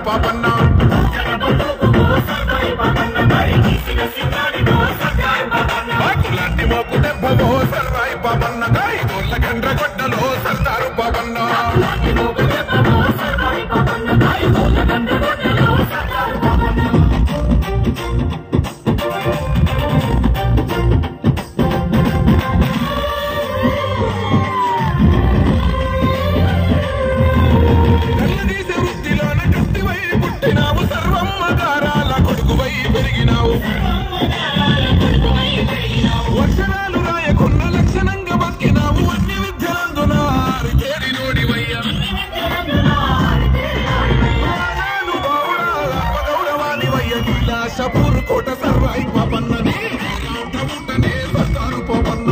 పాపన్న బాకులాంటి మోకు దెబ్బలో సర్రాయి పాపన్న గాయగోళ్ళ గండ్రగొడ్డలో సర్దారు పాపన్న వర్షనాలు రాయకున్న లక్షణంగా బతికినావు అన్ని విద్యలందున గౌరవానివయ్య నీలాశపూర్ కోట సర్వాయి పాపన్నని సర్దారు పాపన్న